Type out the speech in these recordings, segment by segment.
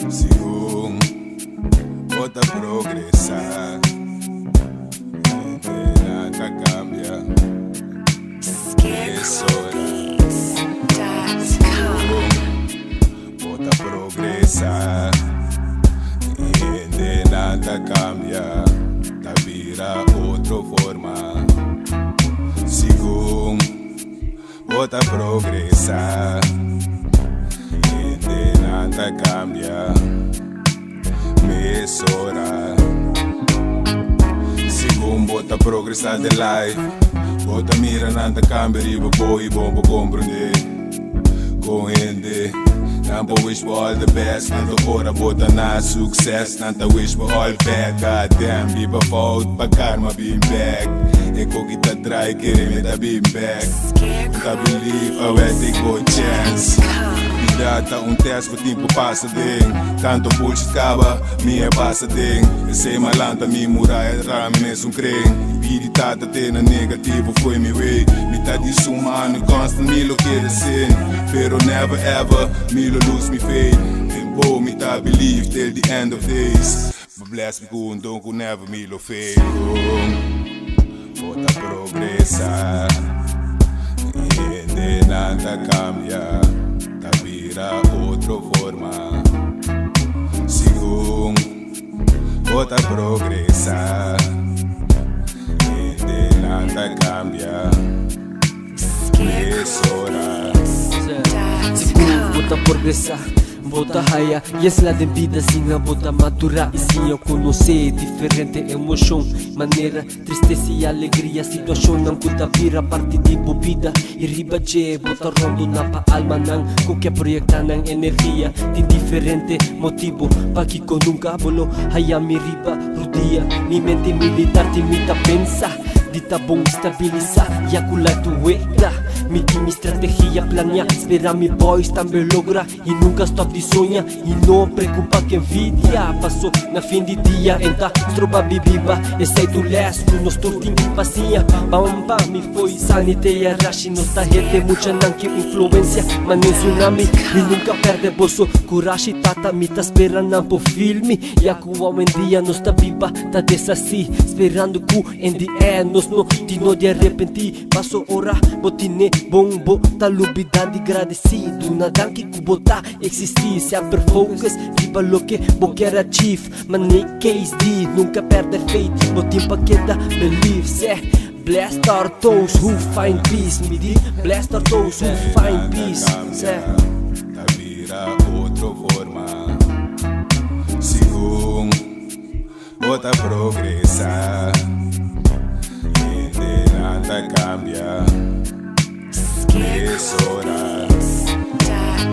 Sigo, bota progresar, nada cambia. Es hora. Bota progresar, de nada cambia. La vida otra forma. Sigo, bota progresar, de nada cambia. Es hora. Sigo, bota progresar de life. Bota mira nada cambia, riba boy, bomba compreender. Corrende, nada wish for all the best. Nada hora, bota na success. Nada wish for all bad. Goddamn, biba fault, pa karma being back. Eko kita try, querer me da being back. Nunca believe, I will take no chance. Data test, o tempo passa ding. Tanto bullshit acaba, minha passa ding. Eu sei malanta, minha muralha, rame nesse creme. Irritada, tendo negativo, foi meu way. Me tá desumano, constant, me lo quer assim. Pero never ever, me lo lose me faith. Tempo, me tá believe till the end of days. But bless me good, don't go never me lo fail. Bota progressar, e de nada cambia. Vira outra forma. Sigo, bota progressar, e de nada cambia. Es hora. Sigo, bota progressar, bota raia. Yes, lá de vida sim, a bota maturar. E sim, eu conhecer diferente emoção, maneira, tristeza e alegria. Situação não conta vira parte de bebida. E riba je, bota rondo na pa alma nang. Qualquer proyecta nang energia. Tem diferente motivo, pa que com nunca bolo. Haya mi riba, rodia. Mi mente militar te imita pensar. Dita bom estabilizar, e acular tu huella. Mi estratégia planear, espera mi boys também logra. E nunca stop de sonhar, e não preocupa que envidia. Passou na fim de dia, então troba bibiba. E sai do leste, nós tortim passinha. Bamba, me foi saniteia, rashi. Nós tá rete, muita não que influência. Mas nem tsunami, e nunca perde bolso. Coragem, tata, me tá esperando pro filme. E a homem dia, nós tá viva, tá dessa assim. Esperando que em the end, no tino de arrepentir. Passo hora, botine bom, bota lubidade agradecido. Nada que botar existir. Se abre focus, riba lo que bo quer achieve. Mas nem case de, nunca perde feito. Botim pa queda, believe, se blessed are those who find peace. Me di, blessed are those who find peace. La vida outra forma. Sigo, bota progressar, e de nada cambia. Es hora.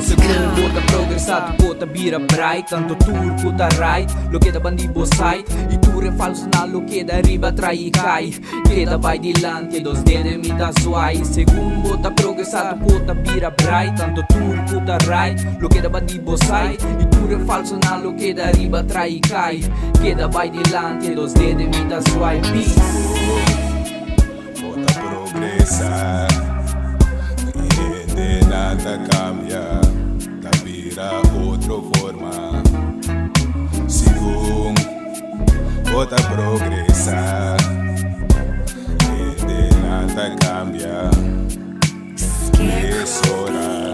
Segundo bota progressado, bota vira bright. Tanto tour, bota right. Lo que da bandibo side. E tour é falso na lo que da riba trai e cai. Queda vai dilante, dos dedos me dá suai. Segundo bota progressado, bota vira bright. Tanto tour, bota right. Lo que da bandibo side. E tour é falso na lo que da riba trai e cai. Queda vai dilante, dos dedos me dá suai. Peace. Bota progressar, e de nada cambia. La vida outra forma. Sigo, bota progressar, e de nada cambia. Es hora.